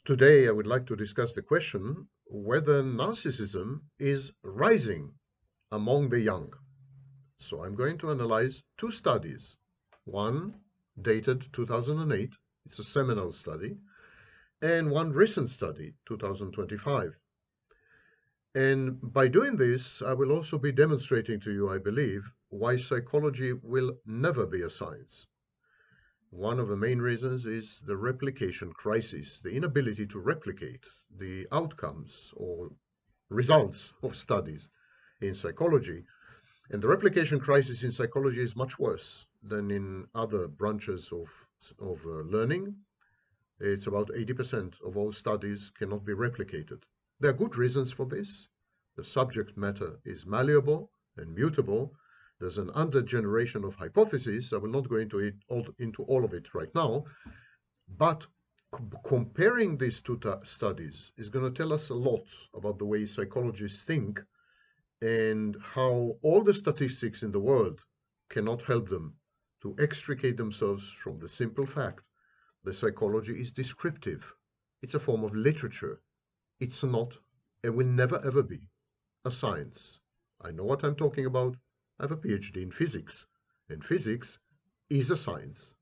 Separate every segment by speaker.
Speaker 1: Today, I would like to discuss the question whether narcissism is rising among the young. So I'm going to analyze two studies. One dated 2008, it's a seminal study, and one recent study, 2025. And by doing this, I will also be demonstrating to you, I believe, why psychology will never be a science. One of the main reasons is the replication crisis, the inability to replicate the outcomes or results of studies in psychology. And the replication crisis in psychology is much worse than in other branches of learning. It's about 80% of all studies cannot be replicated. There are good reasons for this. The subject matter is malleable and mutable. There's an undergeneration of hypotheses. I will not go into all of it right now, but comparing these two studies is going to tell us a lot about the way psychologists think and how all the statistics in the world cannot help them to extricate themselves from the simple fact that psychology is descriptive. It's a form of literature. It's not, and will never ever be, a science. I know what I'm talking about. I have a PhD in physics, and physics is a science.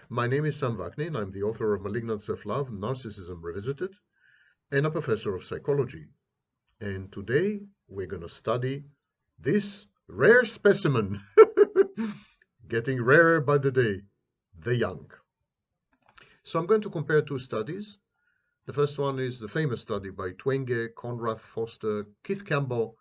Speaker 1: My name is Sam Vaknin. I'm the author of Malignant Self-Love, Narcissism Revisited, and a professor of psychology. And today we're going to study this rare specimen, getting rarer by the day, the young. So I'm going to compare two studies. The first one is the famous study by Twenge, Conrath, Foster, Keith Campbell,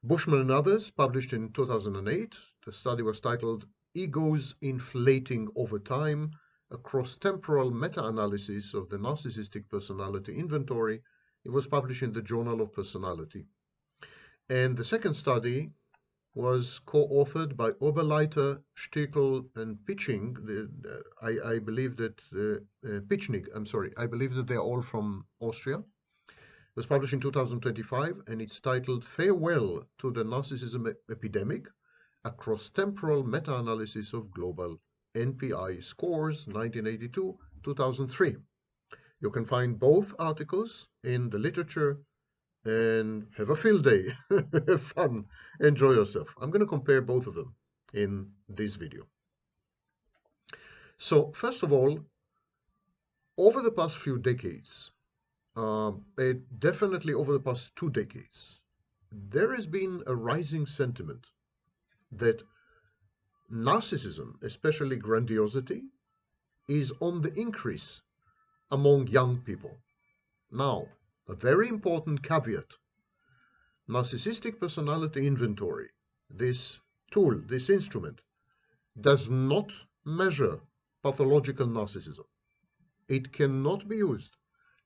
Speaker 1: Bushman and others, published in 2008. The study was titled Egos Inflating Over Time, a cross-temporal meta-analysis of the narcissistic personality inventory. It was published in the Journal of Personality. And the second study was co-authored by Oberleiter, Stickel, and Pitching. I believe that Pitchnig, I believe that they're all from Austria. It was published in 2025, and it's titled Farewell to the Narcissism Epidemic, a cross-temporal meta-analysis of global NPI scores, 1982-2003. You can find both articles in the literature and have a field day, have fun, enjoy yourself. I'm going to compare both of them in this video. So first of all, over the past few decades, definitely over the past 2 decades, there has been a rising sentiment that narcissism, especially grandiosity, is on the increase among young people. Now, a very important caveat: narcissistic personality inventory, this tool, this instrument, does not measure pathological narcissism. It cannot be used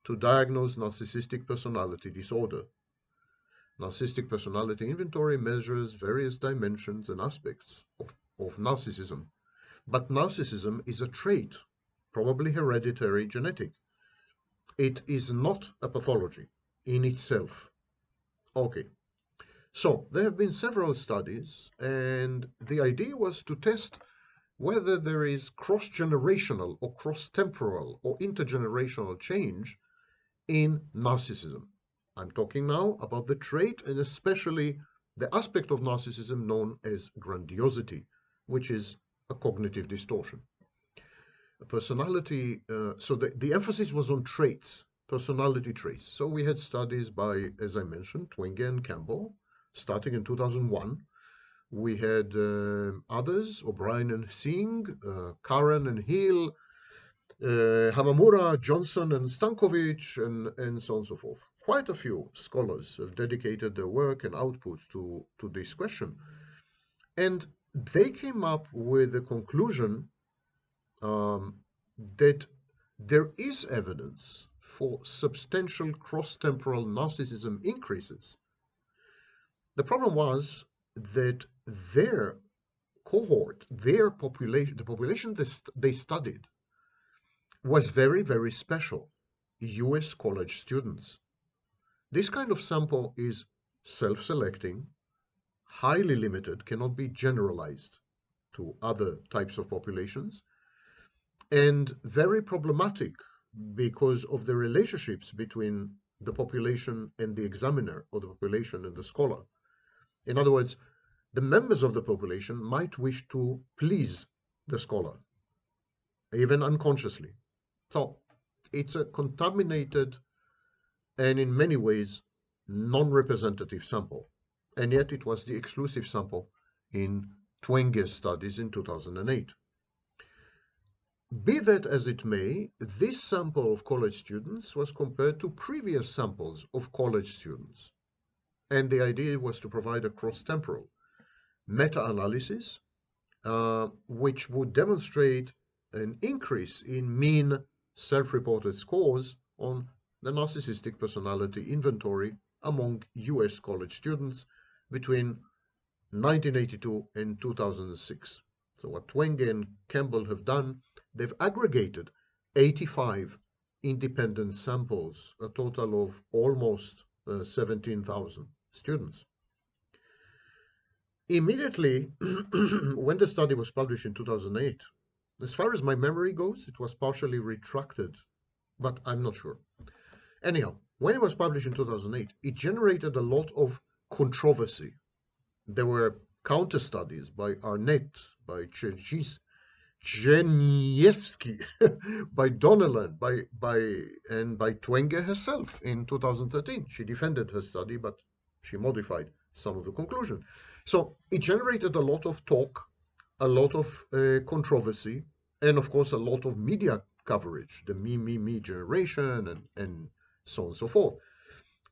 Speaker 1: to diagnose narcissistic personality disorder. Narcissistic personality inventory measures various dimensions and aspects of narcissism, but narcissism is a trait, probably hereditary, genetic. It is not a pathology in itself. Okay, so there have been several studies, and the idea was to test whether there is cross-generational or cross-temporal or intergenerational change in narcissism. I'm talking now about the trait and especially the aspect of narcissism known as grandiosity, which is a cognitive distortion. A personality, so the emphasis was on traits, personality traits. So we had studies by, as I mentioned, Twenge and Campbell, starting in 2001. We had others, O'Brien and Singh, Karen and Hill, Hamamura, Johnson and Stankovic, and so on and so forth. Quite a few scholars have dedicated their work and output to this question. And they came up with the conclusion that there is evidence for substantial cross-temporal narcissism increases. The problem was that their cohort, their population, the population they studied, was very, very special. US college students. This kind of sample is self-selecting, highly limited, cannot be generalized to other types of populations, and very problematic because of the relationships between the population and the examiner, or the population and the scholar. In other words, the members of the population might wish to please the scholar, even unconsciously. So it's a contaminated and in many ways non-representative sample. And yet it was the exclusive sample in Twenge's studies in 2008. Be that as it may, this sample of college students was compared to previous samples of college students. And the idea was to provide a cross-temporal meta-analysis which would demonstrate an increase in mean self-reported scores on the narcissistic personality inventory among US college students between 1982 and 2006. So what Twenge and Campbell have done, they've aggregated 85 independent samples, a total of almost 17,000 students. Immediately, when the study was published in 2008, as far as my memory goes, it was partially retracted, but I'm not sure. Anyhow, when it was published in 2008, it generated a lot of controversy. There were counter studies by Arnett, by Czerniewski, by Donnellan, and by Twenge herself in 2013. She defended her study, but she modified some of the conclusions. So it generated a lot of talk, a lot of controversy, and of course a lot of media coverage, the me generation, and so on and so forth.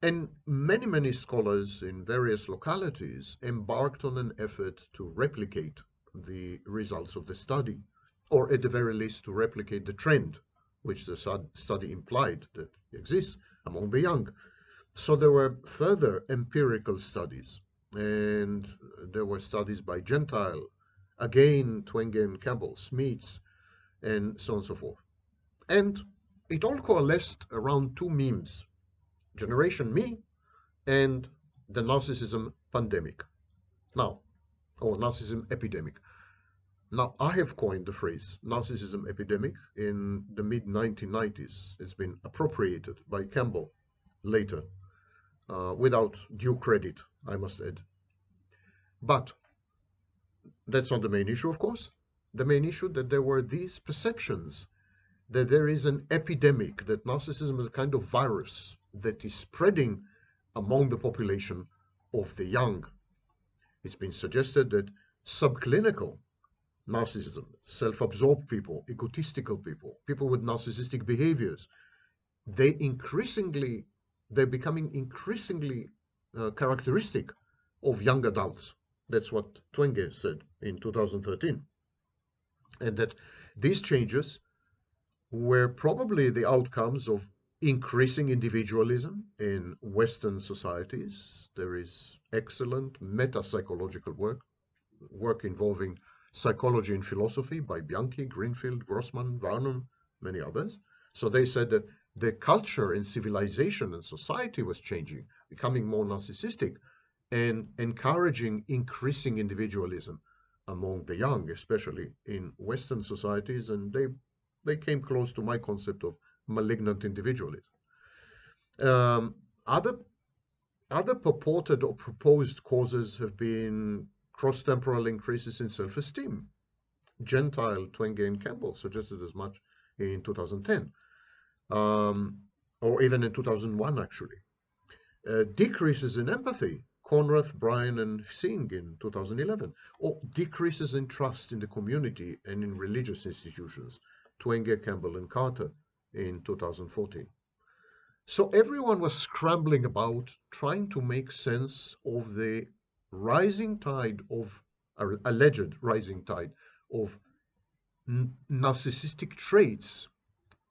Speaker 1: And many scholars in various localities embarked on an effort to replicate the results of the study, or at the very least to replicate the trend which the study implied that exists among the young. So there were further empirical studies, and there were studies by Gentile, again Twenge and Campbell, Smith, and so on and so forth. And it all coalesced around two memes: Generation Me and the narcissism pandemic. Now, or narcissism epidemic. Now, I have coined the phrase narcissism epidemic in the mid-1990s. It's been appropriated by Campbell later, without due credit, I must add. But that's not the main issue, of course. The main issue that there were these perceptions that there is an epidemic, that narcissism is a kind of virus that is spreading among the population of the young. It's been suggested that subclinical narcissism, self-absorbed people, egotistical people, people with narcissistic behaviors, they're becoming increasingly characteristic of young adults. That's what Twenge said in 2013. And that these changes were probably the outcomes of increasing individualism in Western societies. There is excellent meta-psychological work involving psychology and philosophy by Bianchi, Greenfield, Grossman, Varnum, many others. So they said that the culture and civilization and society was changing, becoming more narcissistic, and encouraging increasing individualism among the young, especially in Western societies, and they came close to my concept of malignant individualism. Other purported or proposed causes have been cross-temporal increases in self-esteem. Gentile, Twenge, and Campbell suggested as much in 2010, or even in 2001, actually. Decreases in empathy, Conrath, Bryan, and Singh in 2011, or decreases in trust in the community and in religious institutions, Twenge, Campbell, and Carter in 2014. So everyone was scrambling about trying to make sense of the rising tide of, alleged rising tide of narcissistic traits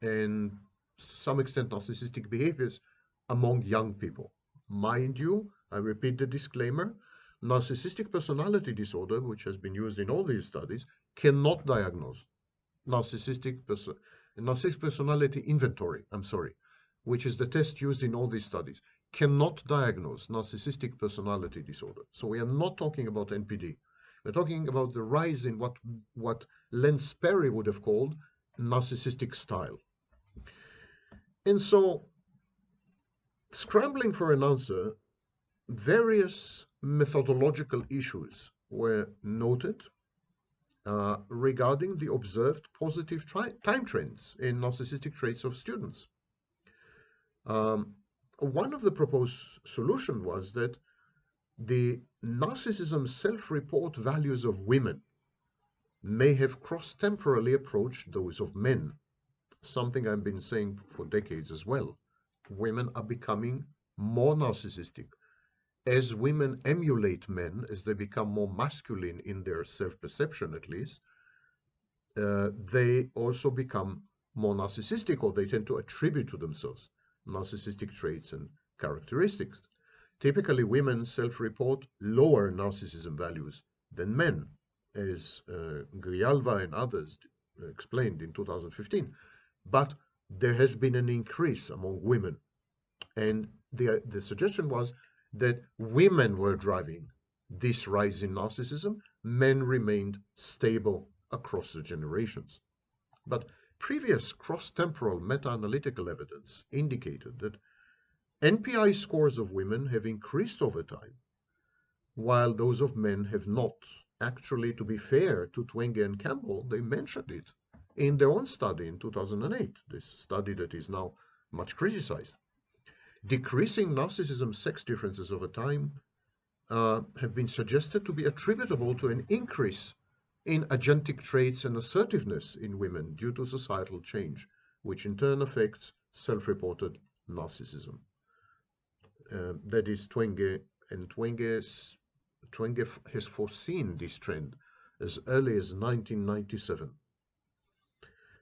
Speaker 1: and to some extent narcissistic behaviors among young people. Mind you, I repeat the disclaimer, narcissistic personality disorder, which has been used in all these studies, cannot diagnose narcissistic personality inventory, which is the test used in all these studies, cannot diagnose narcissistic personality disorder. So we are not talking about NPD. We're talking about the rise in what Len Sperry would have called narcissistic style. And so, scrambling for an answer, various methodological issues were noted regarding the observed positive time trends in narcissistic traits of students. One of the proposed solutions was that the narcissism self-report values of women may have cross-temporally approached those of men, something I've been saying for decades as well. Women are becoming more narcissistic. As women emulate men, as they become more masculine in their self-perception at least, they also become more narcissistic, or they tend to attribute to themselves narcissistic traits and characteristics. Typically, women self-report lower narcissism values than men, as Grijalva and others explained in 2015. But there has been an increase among women. And the suggestion was that women were driving this rise in narcissism. Men remained stable across the generations. But previous cross-temporal meta-analytical evidence indicated that NPI scores of women have increased over time, while those of men have not. Actually, to be fair to Twenge and Campbell, they mentioned it in their own study in 2008, this study that is now much criticized. Decreasing narcissism sex differences over time have been suggested to be attributable to an increase in agentic traits and assertiveness in women due to societal change, which in turn affects self-reported narcissism. That is Twenge, and Twenge has foreseen this trend as early as 1997.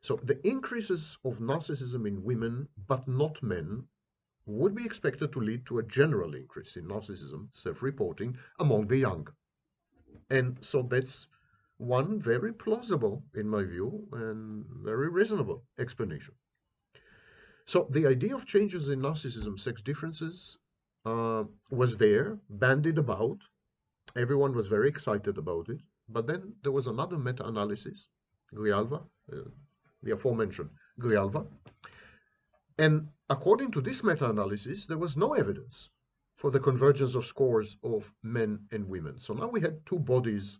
Speaker 1: So the increases of narcissism in women, but not men, would be expected to lead to a general increase in narcissism self-reporting among the young. And so that's one very plausible, in my view, and very reasonable explanation. So the idea of changes in narcissism sex differences was there, bandied about. Everyone was very excited about it. But then there was another meta-analysis, Grijalva, the aforementioned Grijalva. And according to this meta-analysis, there was no evidence for the convergence of scores of men and women. So now we had two bodies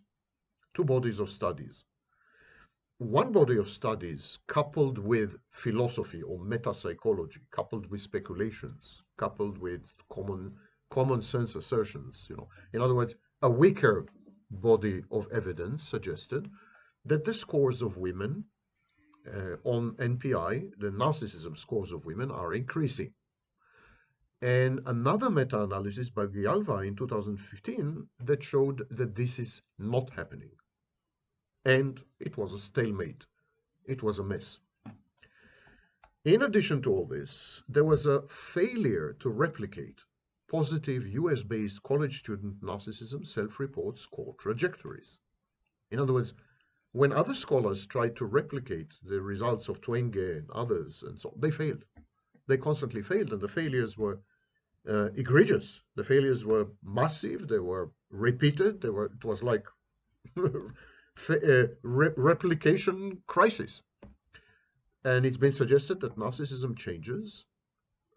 Speaker 1: of studies. One body of studies coupled with philosophy or meta-psychology, coupled with speculations, coupled with common sense assertions. In other words, a weaker body of evidence suggested that the scores of women on NPI, the narcissism scores of women, are increasing. And another meta-analysis by Grijalva in 2015 that showed that this is not happening. And it was a stalemate. It was a mess. In addition to all this, there was a failure to replicate positive US-based college student narcissism self-report score trajectories. In other words, when other scholars tried to replicate the results of Twenge and others, and so they failed. They constantly failed, and the failures were egregious. The failures were massive. They were repeated. It was like replication crisis. And it's been suggested that narcissism changes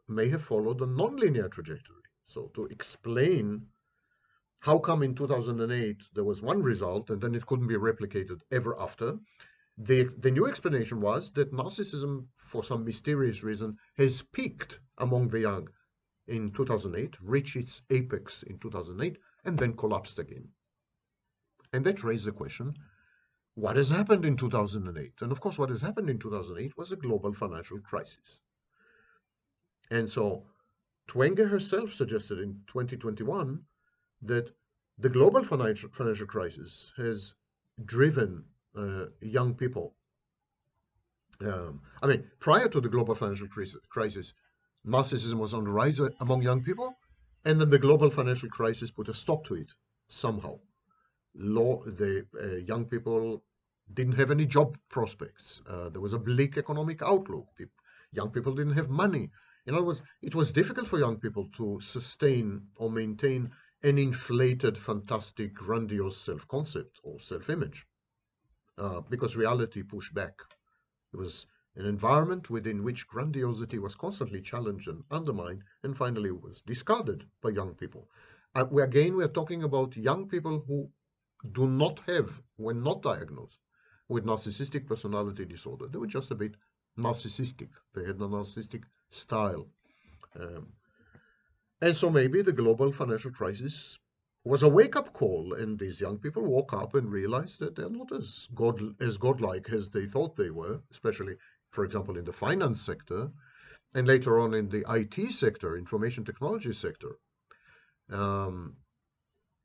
Speaker 1: may have followed a nonlinear trajectory. So to explain how come in 2008 there was one result and then it couldn't be replicated ever after, the new explanation was that narcissism, for some mysterious reason, has peaked among the young in 2008, reached its apex in 2008, and then collapsed again. And that raised the question, what has happened in 2008? And of course, what has happened in 2008 was a global financial crisis. And so Twenge herself suggested in 2021 that the global financial crisis has driven young people. Prior to the global financial crisis, narcissism was on the rise among young people, and then the global financial crisis put a stop to it somehow. The young people didn't have any job prospects. There was a bleak economic outlook. Young people didn't have money. In other words, it was difficult for young people to sustain or maintain an inflated, fantastic, grandiose self-concept or self-image because reality pushed back. It was an environment within which grandiosity was constantly challenged and undermined, and finally was discarded by young people. We are talking about young people who do not have, were not diagnosed with narcissistic personality disorder. They were just a bit narcissistic. They had a narcissistic style. Um, and so maybe the global financial crisis was a wake-up call, and these young people woke up and realized that they're not as godlike as they thought they were, especially, for example, in the finance sector, and later on in the IT sector, information technology sector. Um,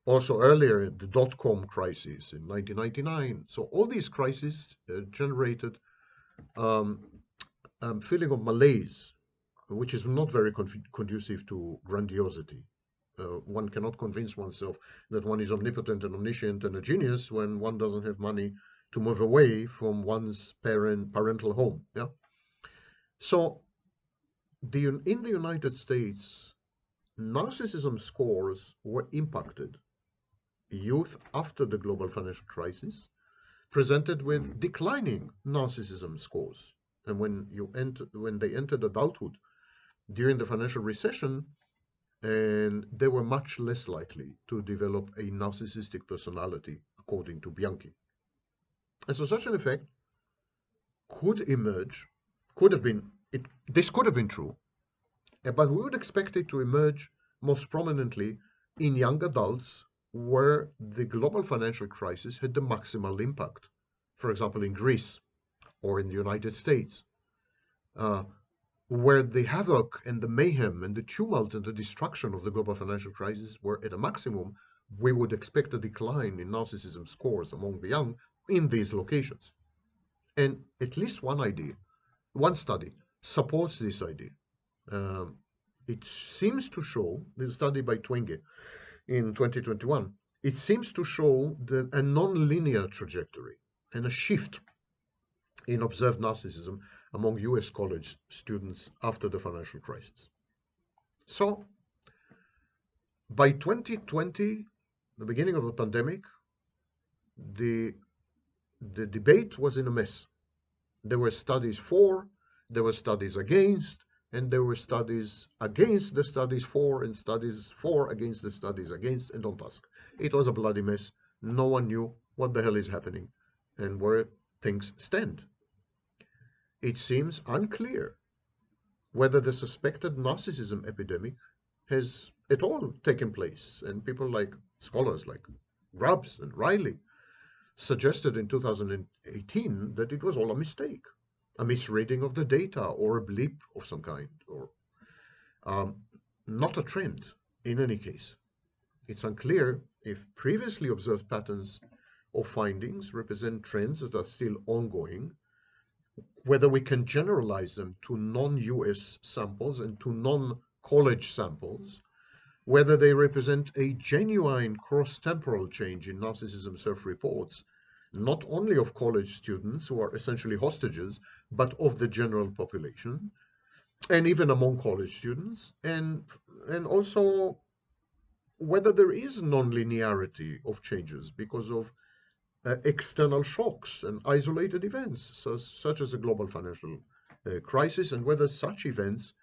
Speaker 1: Also earlier, the dot-com crisis in 1999. So all these crises generated um, a feeling of malaise, which is not very conducive to grandiosity. One cannot convince oneself that one is omnipotent and omniscient and a genius when one doesn't have money to move away from one's parental home. Yeah. So in the United States, narcissism scores were impacted. Youth after the global financial crisis presented with declining narcissism scores. And when they entered adulthood during the financial recession, and they were much less likely to develop a narcissistic personality, according to Bianchi. And so such an effect could emerge, could have been, this could have been true, but we would expect it to emerge most prominently in young adults where the global financial crisis had the maximal impact. For example, in Greece or in the United States, uh, where the havoc and the mayhem and the tumult and the destruction of the global financial crisis were at a maximum, we would expect a decline in narcissism scores among the young in these locations. And at least one study supports this idea. Um, it seems to show, the study by Twenge in 2021, it seems to show a non-linear trajectory and a shift in observed narcissism among US college students after the financial crisis. So, by 2020, the beginning of the pandemic, the, the debate was in a mess. There were studies for, there were studies against, and there were studies against the studies for, and studies for against the studies against, and don't ask. It was a bloody mess. No one knew what the hell is happening and where things stand. It seems unclear whether the suspected narcissism epidemic has at all taken place, and people like scholars like Grubbs and Riley suggested in 2018 that it was all a mistake, a misreading of the data, or a blip of some kind, or um, not a trend in any case. It's unclear if previously observed patterns or findings represent trends that are still ongoing, whether we can generalize them to non-US samples and to non-college samples, whether they represent a genuine cross-temporal change in narcissism self-reports, not only of college students who are essentially hostages, but of the general population, and even among college students, and also whether there is non-linearity of changes because of external shocks and isolated events, such as a global financial crisis, and whether such events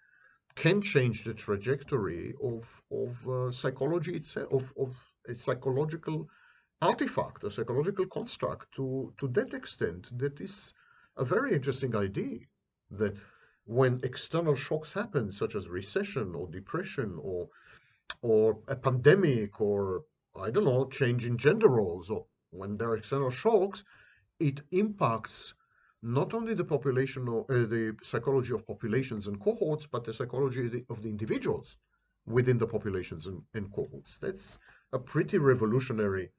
Speaker 1: can change the trajectory of psychology itself, of a psychological artifact, a psychological construct to that extent. That is a very interesting idea, that when external shocks happen, such as recession or depression or a pandemic, or I don't know, change in gender roles, or when there are external shocks, it impacts not only the population or the psychology of populations and cohorts, but the psychology of the individuals within the populations and cohorts. That's a pretty revolutionary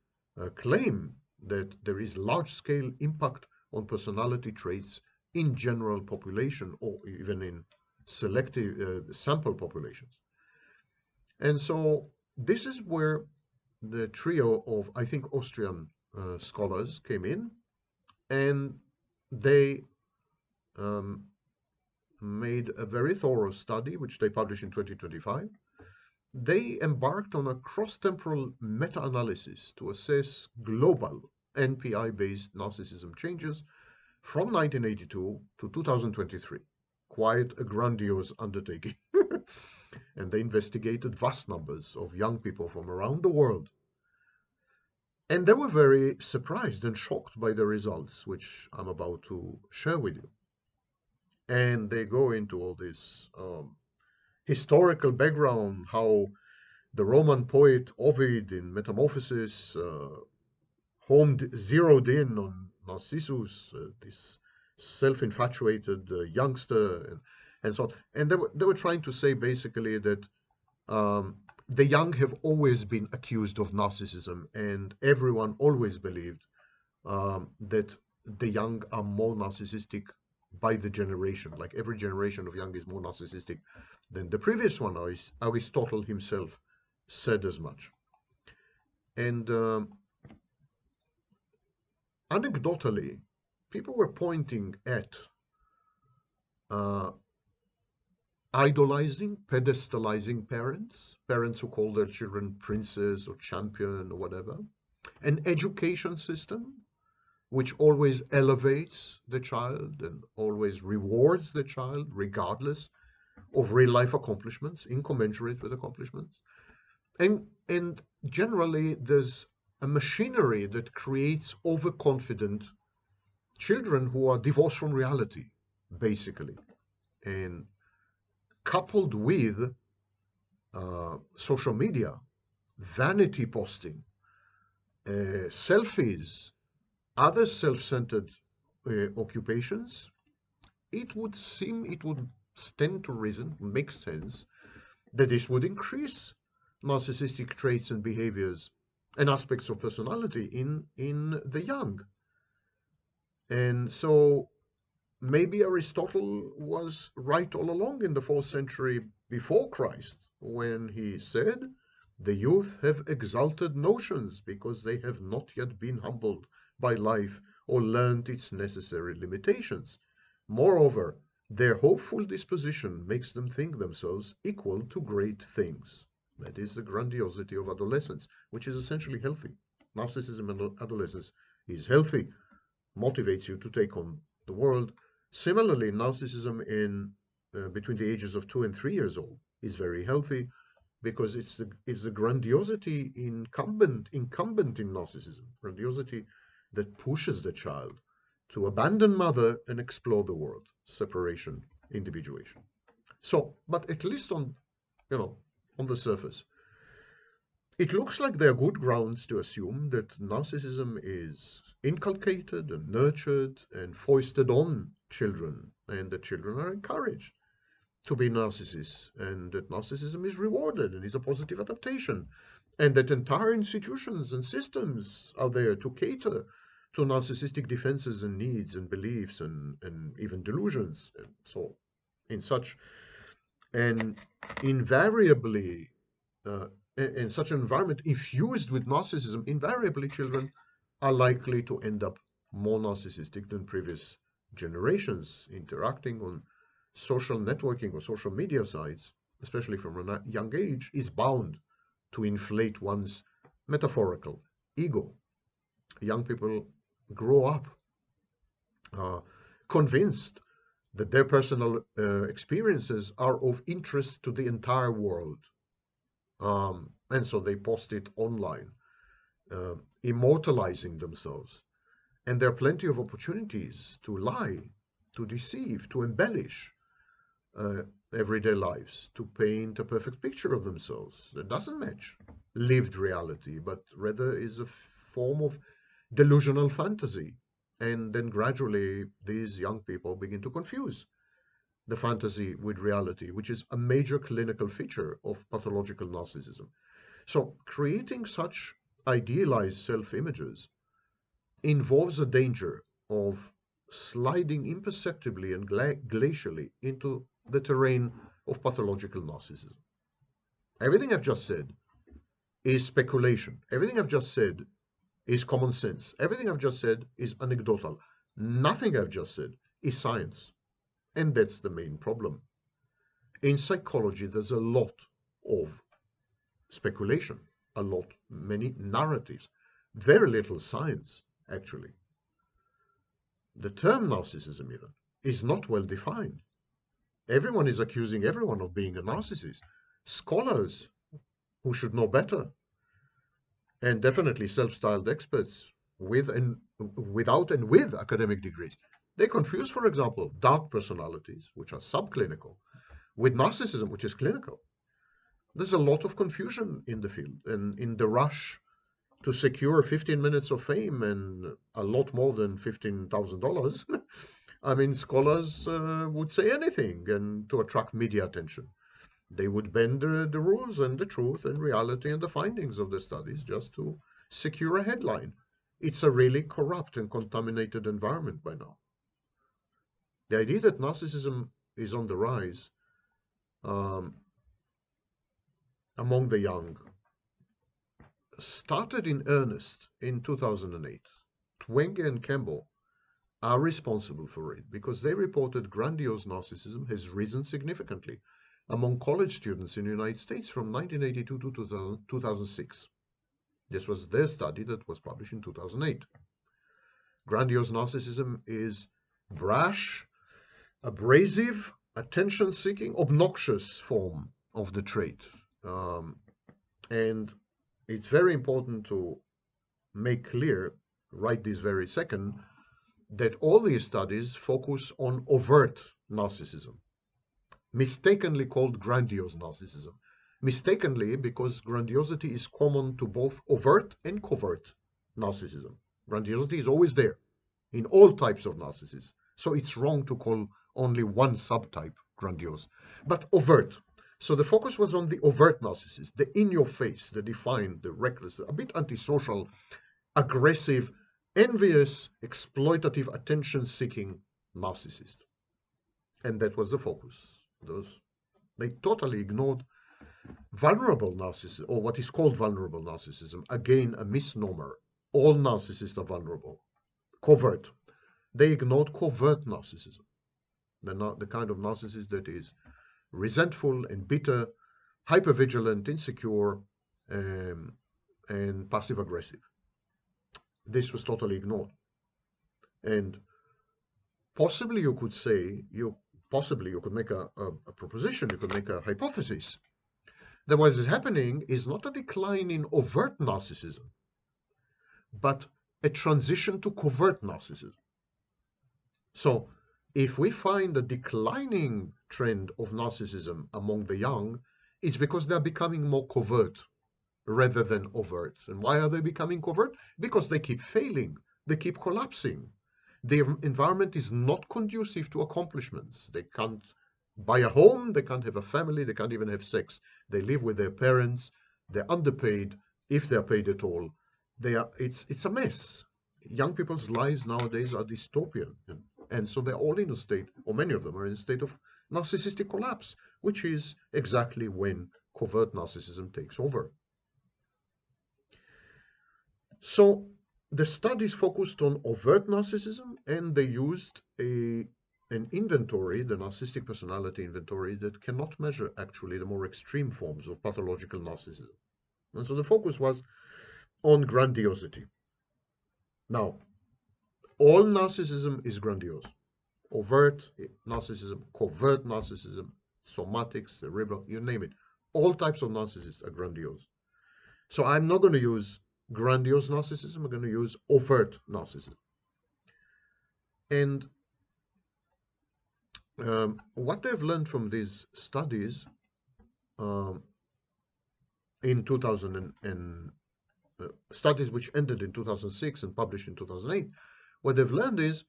Speaker 1: claim, that there is large-scale impact on personality traits in general population or even in selective sample populations. And so this is where the trio of, I think, Austrian scholars came in, and they um, made a very thorough study, which they published in 2025. They embarked on a cross-temporal meta-analysis to assess global NPI-based narcissism changes from 1982 to 2023. Quite a grandiose undertaking. And they investigated vast numbers of young people from around the world. And they were very surprised and shocked by the results, which I'm about to share with you. And they go into all this historical background, how the Roman poet Ovid in Metamorphosis zeroed in on Narcissus, this self-infatuated youngster, and so on. And they were trying to say basically that the young have always been accused of narcissism, and everyone always believed that the young are more narcissistic by the generation. Like every generation of young is more narcissistic than the previous one. Aristotle himself said as much. And anecdotally, people were pointing at uh, idolizing, pedestalizing parents who call their children princess or champion or whatever, an education system which always elevates the child and always rewards the child regardless of real life accomplishments, incommensurate with accomplishments. And generally, there's a machinery that creates overconfident children who are divorced from reality, basically. And coupled with social media, vanity posting, selfies, other self-centered occupations, it would stand to reason, make sense, that this would increase narcissistic traits and behaviors and aspects of personality in the young. And so maybe Aristotle was right all along in the 4th century before Christ when he said, the youth have exalted notions because they have not yet been humbled by life or learned its necessary limitations. Moreover, their hopeful disposition makes them think themselves equal to great things. That is the grandiosity of adolescence, which is essentially healthy. Narcissism in adolescence is healthy, motivates you to take on the world. Similarly, narcissism in between the ages of 2 and 3 years old is very healthy because it's the grandiosity incumbent in narcissism, grandiosity that pushes the child to abandon mother and explore the world, separation, individuation. So, but at least on the surface, it looks like there are good grounds to assume that narcissism is inculcated and nurtured and foisted on children, and that children are encouraged to be narcissists, and that narcissism is rewarded and is a positive adaptation, and that entire institutions and systems are there to cater to narcissistic defenses and needs and beliefs and even delusions. And so, in such and invariably, in such an environment infused with narcissism, invariably children are likely to end up more narcissistic than previous generations. Interacting on social networking or social media sites, especially from a young age, is bound to inflate one's metaphorical ego. Young people grow up convinced that their personal experiences are of interest to the entire world. And so they post it online, immortalizing themselves. And there are plenty of opportunities to lie, to deceive, to embellish everyday lives, to paint a perfect picture of themselves that doesn't match lived reality, but rather is a form of delusional fantasy. And then gradually these young people begin to confuse the fantasy with reality, which is a major clinical feature of pathological narcissism. So creating such idealized self-images involves a danger of sliding imperceptibly and glacially into the terrain of pathological narcissism. Everything I've just said is speculation. Everything I've just said is common sense. Everything I've just said is anecdotal. Nothing I've just said is science. And that's the main problem. In psychology, there's a lot of speculation, many narratives, very little science, actually. The term narcissism even is not well defined. Everyone is accusing everyone of being a narcissist. Scholars who should know better, and definitely self-styled experts with and without and with academic degrees. They confuse, for example, dark personalities, which are subclinical, with narcissism, which is clinical. There's a lot of confusion in the field, and in the rush to secure 15 minutes of fame and a lot more than $15,000, I mean, scholars would say anything and to attract media attention. They would bend the rules and the truth and reality and the findings of the studies just to secure a headline. It's a really corrupt and contaminated environment by now. The idea that narcissism is on the rise um, among the young started in earnest in 2008. Twenge and Campbell are responsible for it because they reported grandiose narcissism has risen significantly among college students in the United States from 1982 to 2006. This was their study that was published in 2008. Grandiose narcissism is brash, abrasive, attention-seeking, obnoxious form of the trait. And it's very important to make clear right this very second that all these studies focus on overt narcissism, mistakenly called grandiose narcissism. Mistakenly because grandiosity is common to both overt and covert narcissism. Grandiosity is always there in all types of narcissists. So it's wrong to call only one subtype grandiose, but overt. So the focus was on the overt narcissist, the in-your-face, the defiant, the reckless, a bit antisocial, aggressive, envious, exploitative, attention-seeking narcissist. And that was the focus. They totally ignored vulnerable narcissism, or what is called vulnerable narcissism. Again, a misnomer. All narcissists are vulnerable. Covert. They ignored covert narcissism. The kind of narcissist that is resentful and bitter, hypervigilant, insecure, and passive-aggressive. This was totally ignored. And possibly you could say, possibly you could make a proposition, you could make a hypothesis that what is happening is not a decline in overt narcissism, but a transition to covert narcissism. So if we find a declining trend of narcissism among the young, it's because they're becoming more covert rather than overt. And why are they becoming covert? Because they keep failing, they keep collapsing. Their environment is not conducive to accomplishments. They can't buy a home, they can't have a family, they can't even have sex. They live with their parents, they're underpaid, if they're paid at all. It's a mess. Young people's lives nowadays are dystopian. And so they're all in a state, or many of them are in a state of narcissistic collapse, which is exactly when covert narcissism takes over. So the studies focused on overt narcissism, and they used an inventory, the narcissistic personality inventory, that cannot measure actually the more extreme forms of pathological narcissism. And so the focus was on grandiosity. Now, all narcissism is grandiose. Overt narcissism, covert narcissism, somatic, cerebral, you name it. All types of narcissists are grandiose. So I'm not going to use grandiose narcissism, I'm going to use overt narcissism. And what they've learned from these studies in 2000 and studies which ended in 2006 and published in 2008, what they've learned is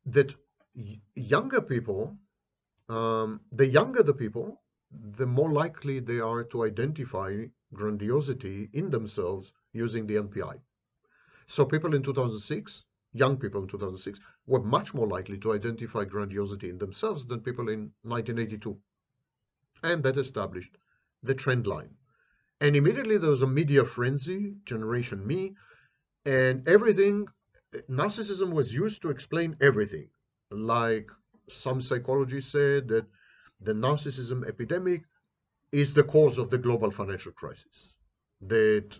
Speaker 1: that younger people, the younger the people, the more likely they are to identify grandiosity in themselves using the NPI. So people in 2006, young people in 2006, were much more likely to identify grandiosity in themselves than people in 1982. And that established the trend line. And immediately there was a media frenzy, Generation Me, and everything, narcissism was used to explain everything. Like some psychologists said that the narcissism epidemic is the cause of the global financial crisis. That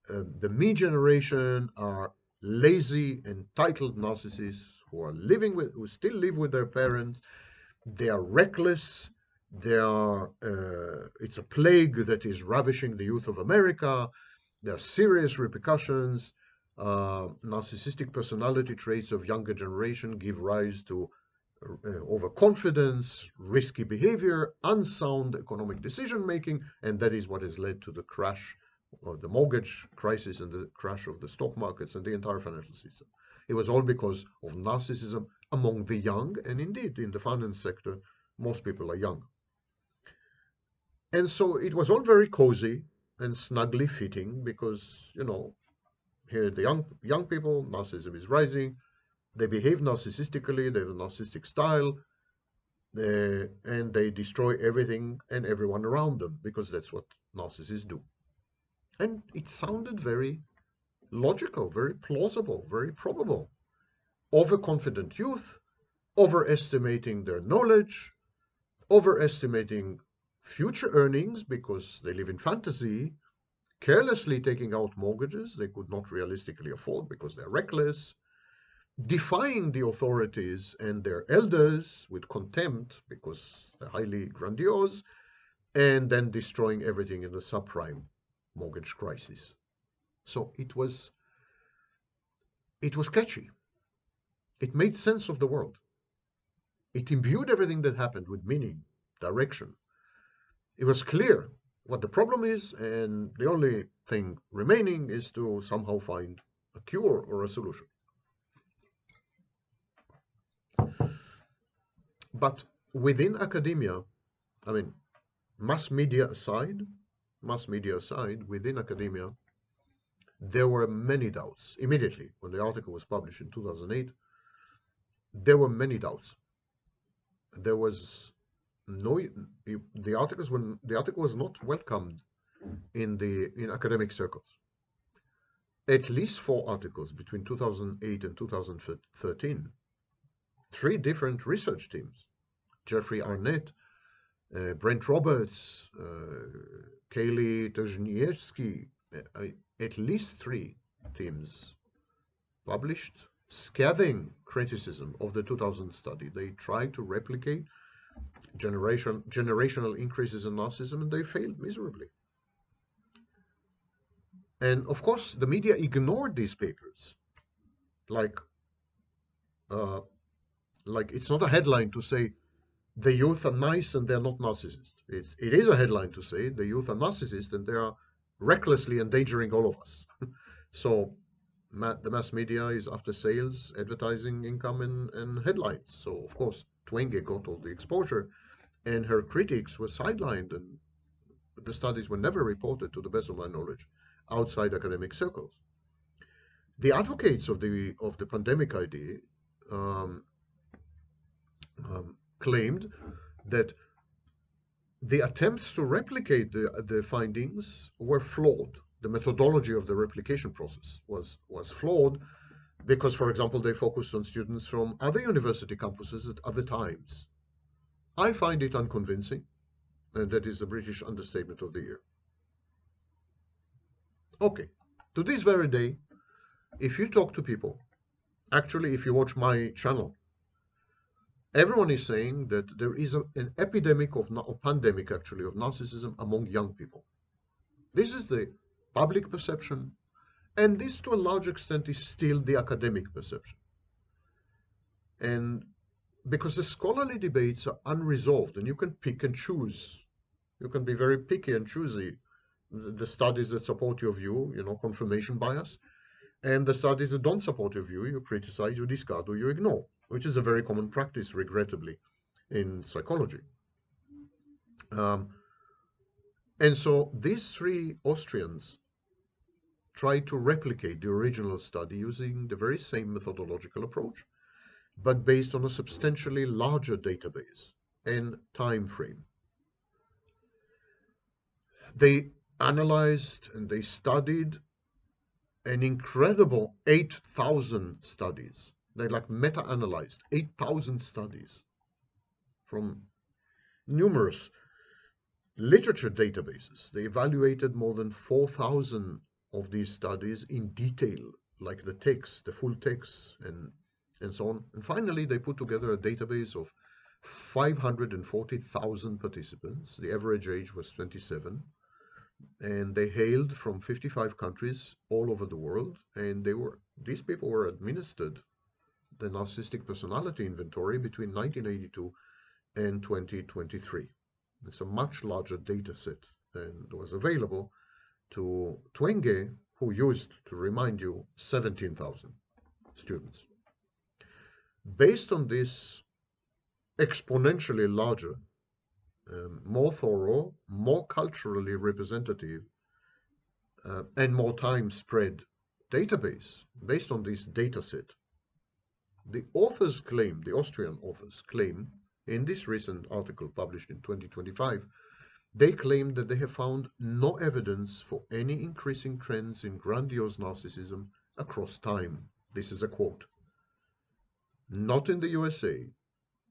Speaker 1: the Me generation are lazy, entitled narcissists who still live with their parents. They are reckless. It's a plague that is ravishing the youth of America. There are serious repercussions. Narcissistic personality traits of younger generation give rise to overconfidence, risky behavior, unsound economic decision making, and that is what has led to the crash of the mortgage crisis and the crash of the stock markets and the entire financial system. It was all because of narcissism among the young, and indeed in the finance sector, most people are young. And so it was all very cozy and snugly fitting because, here the young people, narcissism is rising. They behave narcissistically, they have a narcissistic style, and they destroy everything and everyone around them because that's what narcissists do. And it sounded very logical, very plausible, very probable. Overconfident youth, overestimating their knowledge, overestimating future earnings because they live in fantasy, carelessly taking out mortgages they could not realistically afford because they're reckless, defying the authorities and their elders with contempt because they're highly grandiose, and then destroying everything in the subprime mortgage crisis. So it was catchy. It made sense of the world. It imbued everything that happened with meaning, direction. It was clear what the problem is, and the only thing remaining is to somehow find a cure or a solution. But within academia, I mean, mass media aside, within academia, there were many doubts. Immediately, when the article was published in 2008, there were many doubts. There was the article was not welcomed in academic circles. At least 4 articles between 2008 and 2013. 3 different research teams: Jeffrey Arnett, Brent Roberts, Kaylee Tozhnievsky, at least 3 teams published scathing criticism of the 2000 study. They tried to replicate generational increases in narcissism, and they failed miserably. And of course, the media ignored these papers. Like it's not a headline to say the youth are nice and they're not narcissists. It is a headline to say the youth are narcissists and they are recklessly endangering all of us. So the mass media is after sales, advertising income, and headlines. So of course, Twenge got all the exposure, and her critics were sidelined, and the studies were never reported, to the best of my knowledge, outside academic circles. The advocates of the pandemic idea claimed that the attempts to replicate the findings were flawed. The methodology of the replication process was flawed because, for example, they focused on students from other university campuses at other times. I find it unconvincing, and that is the British understatement of the year. Okay, to this very day, if you talk to people, actually, if you watch my channel, everyone is saying that there is an epidemic of pandemic, actually, of narcissism among young people. This is the public perception, and this, to a large extent, is still the academic perception. And because the scholarly debates are unresolved, and you can pick and choose. You can be very picky and choosy. The studies that support your view, confirmation bias, and the studies that don't support your view, you criticize, you discard, or you ignore, which is a very common practice, regrettably, in psychology. And so these 3 Austrians tried to replicate the original study using the very same methodological approach, but based on a substantially larger database and time frame. They analyzed and they studied an incredible 8,000 studies. They meta-analyzed 8,000 studies from numerous literature databases. They evaluated more than 4,000 of these studies in detail, like the text, the full text, and and so on. And finally, they put together a database of 540,000 participants. The average age was 27. And they hailed from 55 countries all over the world. And these people were administered the narcissistic personality inventory between 1982 and 2023. It's a much larger data set than was available to Twenge, who used, to remind you, 17,000 students. Based on this exponentially larger, more thorough, more culturally representative, and more time spread database, based on this data set, the authors claim, the Austrian authors claim, in this recent article published in 2025, they claim that they have found no evidence for any increasing trends in grandiose narcissism across time. This is a quote. Not in the USA,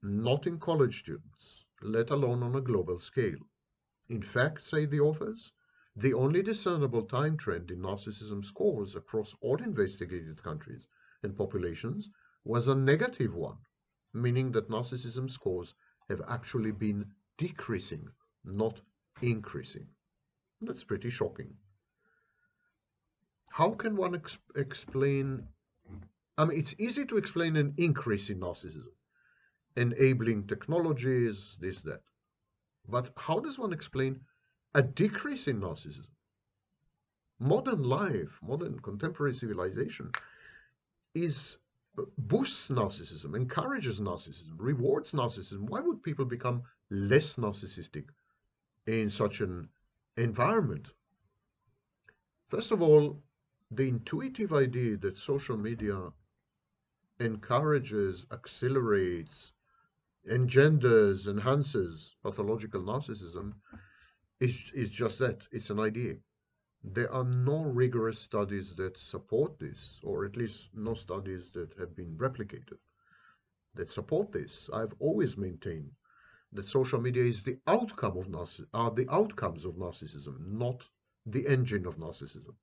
Speaker 1: not in college students, let alone on a global scale. In fact, say the authors, the only discernible time trend in narcissism scores across all investigated countries and populations was a negative one, meaning that narcissism scores have actually been decreasing, not increasing. That's pretty shocking. How can one explain? I mean, it's easy to explain an increase in narcissism, enabling technologies, this, that. But how does one explain a decrease in narcissism? Modern life, modern contemporary civilization boosts narcissism, encourages narcissism, rewards narcissism. Why would people become less narcissistic in such an environment? First of all, the intuitive idea that social media encourages, accelerates, engenders, enhances pathological narcissism is just that. It's an idea. There are no rigorous studies that support this, or at least no studies that have been replicated that support this. I've always maintained that social media is the outcome of the outcomes of narcissism, not the engine of narcissism.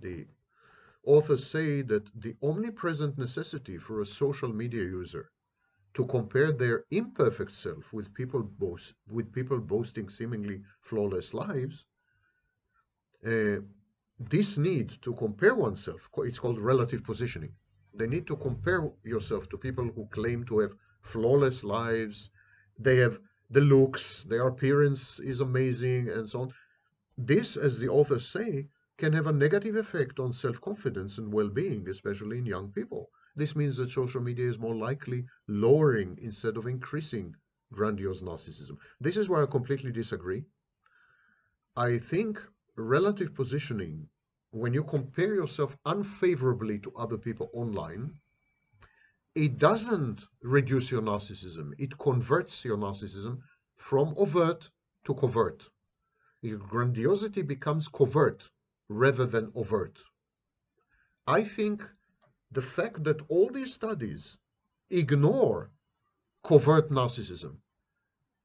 Speaker 1: The authors say that the omnipresent necessity for a social media user to compare their imperfect self with people boasting seemingly flawless lives, this need to compare oneself, it's called relative positioning. They need to compare yourself to people who claim to have flawless lives, they have the looks, their appearance is amazing, and so on. This, as the authors say, can have a negative effect on self-confidence and well-being, especially in young people. This means that social media is more likely lowering instead of increasing grandiose narcissism. This is where I completely disagree. I think relative positioning, when you compare yourself unfavorably to other people online, it doesn't reduce your narcissism. It converts your narcissism from overt to covert. Your grandiosity becomes covert rather than overt. I think the fact that all these studies ignore covert narcissism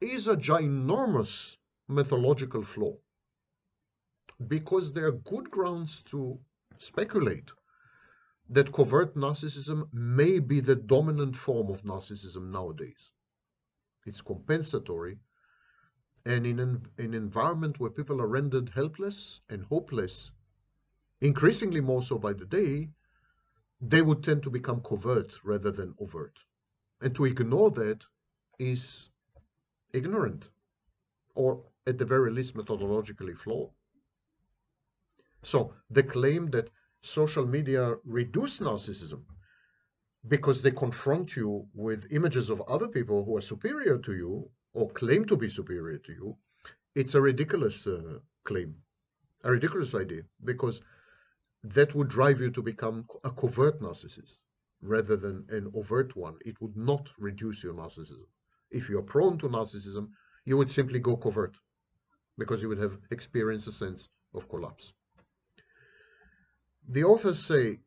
Speaker 1: is a ginormous methodological flaw, because there are good grounds to speculate that covert narcissism may be the dominant form of narcissism nowadays. It's compensatory, and in an environment where people are rendered helpless and hopeless, increasingly more so by the day, they would tend to become covert rather than overt. And to ignore that is ignorant, or at the very least methodologically flawed. So the claim that social media reduce narcissism because they confront you with images of other people who are superior to you or claim to be superior to you, it's a ridiculous claim, a ridiculous idea, because that would drive you to become a covert narcissist rather than an overt one. It would not reduce your narcissism. If you're prone to narcissism, you would simply go covert because you would have experienced a sense of collapse. The authors say,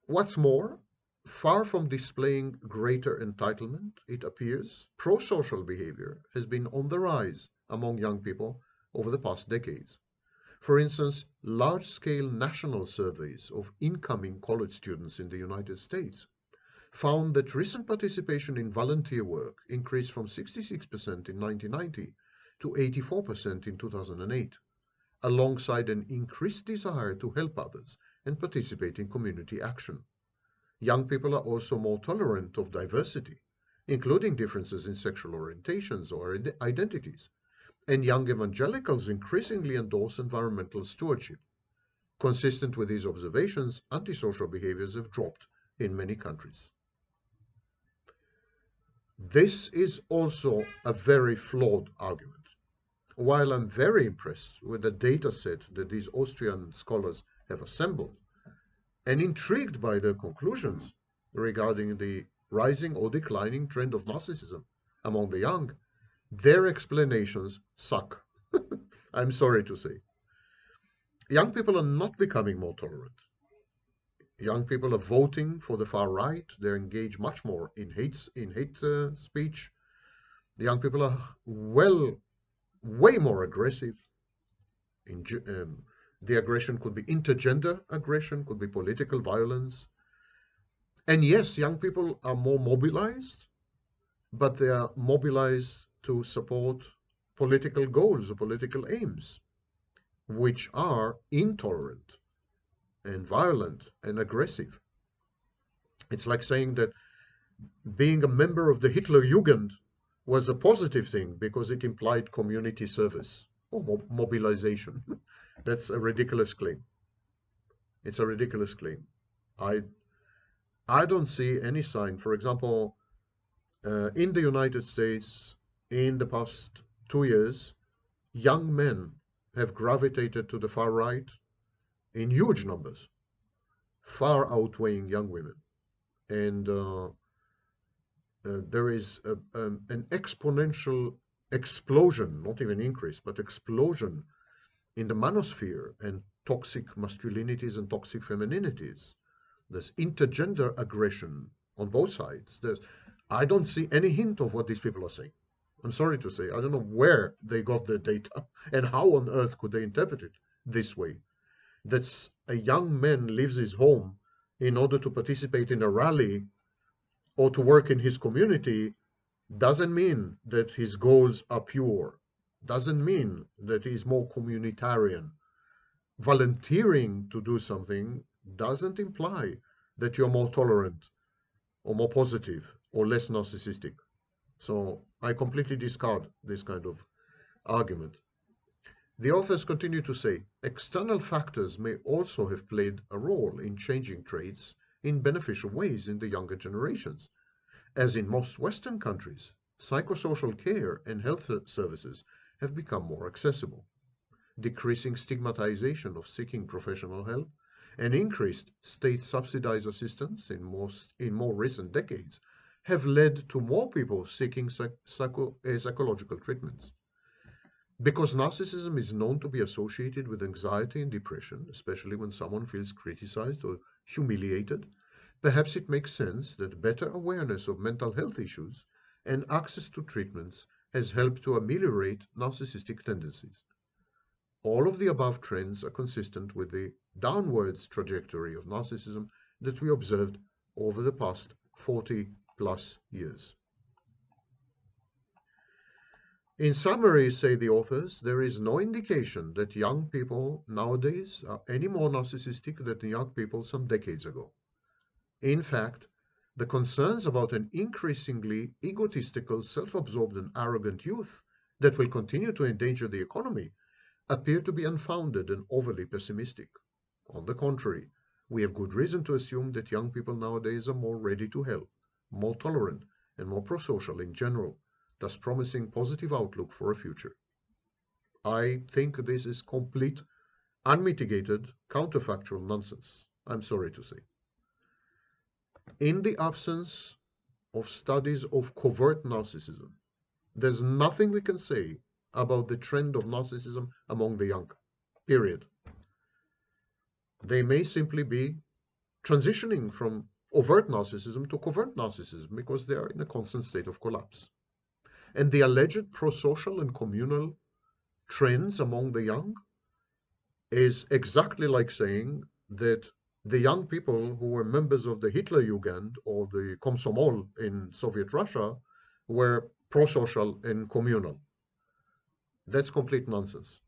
Speaker 1: what's more, far from displaying greater entitlement, it appears pro-social behavior has been on the rise among young people over the past decades. For instance, large-scale national surveys of incoming college students in the United States found that recent participation in volunteer work increased from 66% in 1990 to 84% in 2008, alongside an increased desire to help others and participate in community action. Young people are also more tolerant of diversity, including differences in sexual orientations or identities, and young evangelicals increasingly endorse environmental stewardship. Consistent with these observations, antisocial behaviors have dropped in many countries. This is also a very flawed argument. While I'm very impressed with the data set that these Austrian scholars have assembled, and intrigued by their conclusions regarding the rising or declining trend of narcissism among the young, their explanations suck. I'm sorry to say. Young people are not becoming more tolerant. Young people are voting for the far right. They're engaged much more in hate speech. The young people are way more aggressive. The aggression could be intergender aggression, could be political violence. And yes, young people are more mobilized, but they are mobilized to support political goals or political aims, which are intolerant and violent and aggressive. It's like saying that being a member of the Hitler Jugend was a positive thing because it implied community service or mobilization. That's a ridiculous claim. It's a ridiculous claim. I don't see any sign. For example, in the United States, in the past 2 years, young men have gravitated to the far right in huge numbers, far outweighing young women. And there is an exponential explosion, not even increase, but explosion in the manosphere and toxic masculinities and toxic femininities. There's intergender aggression on both sides. I don't see any hint of what these people are saying. I'm sorry to say, I don't know where they got their data and how on earth could they interpret it this way. That a young man leaves his home in order to participate in a rally or to work in his community doesn't mean that his goals are pure, doesn't mean that he's more communitarian. Volunteering to do something doesn't imply that you're more tolerant or more positive or less narcissistic. So I completely discard this kind of argument. The authors continue to say, external factors may also have played a role in changing traits in beneficial ways in the younger generations. As in most Western countries, psychosocial care and health services have become more accessible. Decreasing stigmatization of seeking professional help and increased state-subsidized assistance in more recent decades have led to more people seeking psychological treatments. Because narcissism is known to be associated with anxiety and depression, especially when someone feels criticized or humiliated, perhaps it makes sense that better awareness of mental health issues and access to treatments has helped to ameliorate narcissistic tendencies. All of the above trends are consistent with the downwards trajectory of narcissism that we observed over the past 40 plus years. In summary, say the authors, there is no indication that young people nowadays are any more narcissistic than young people some decades ago. In fact, the concerns about an increasingly egotistical, self-absorbed and arrogant youth that will continue to endanger the economy appear to be unfounded and overly pessimistic. On the contrary, we have good reason to assume that young people nowadays are more ready to help, more tolerant, and more pro-social in general, thus promising positive outlook for a future. I think this is complete, unmitigated, counterfactual nonsense. I'm sorry to say. In the absence of studies of covert narcissism, there's nothing we can say about the trend of narcissism among the young, period. They may simply be transitioning from overt narcissism to covert narcissism because they are in a constant state of collapse. And the alleged prosocial and communal trends among the young is exactly like saying that the young people who were members of the Hitler Jugend or the Komsomol in Soviet Russia were pro-social and communal. That's complete nonsense.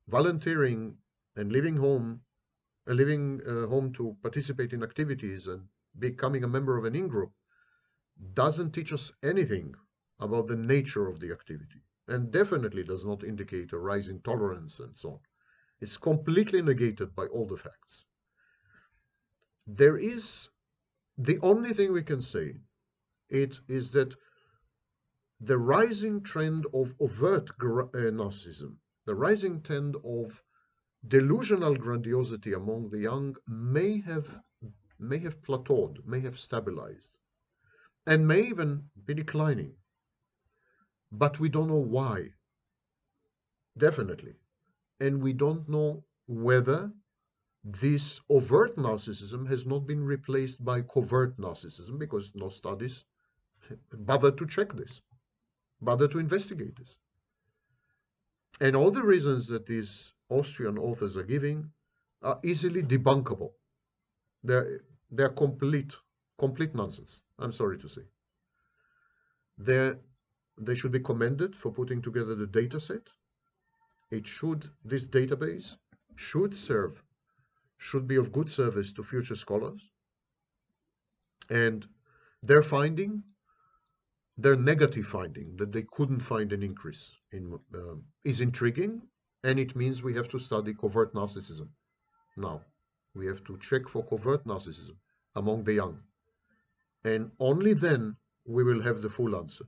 Speaker 1: Volunteering and leaving home to participate in activities and becoming a member of an in-group doesn't teach us anything about the nature of the activity, and definitely does not indicate a rise in tolerance and so on. It's completely negated by all the facts. There is the only thing we can say it is that the rising trend of overt narcissism, the rising trend of delusional grandiosity among the young may have plateaued, may have stabilized, and may even be declining. But we don't know why, definitely. And we don't know whether this overt narcissism has not been replaced by covert narcissism, because no studies bother to check this, bother to investigate this. And all the reasons that these Austrian authors are giving are easily debunkable. They're complete nonsense. I'm sorry to say. They're, they should be commended for putting together the data set. This database should be of good service to future scholars. And their finding, their negative finding that they couldn't find an increase in is intriguing, and it means we have to study covert narcissism. Now, we have to check for covert narcissism among the young, and only then we will have the full answer.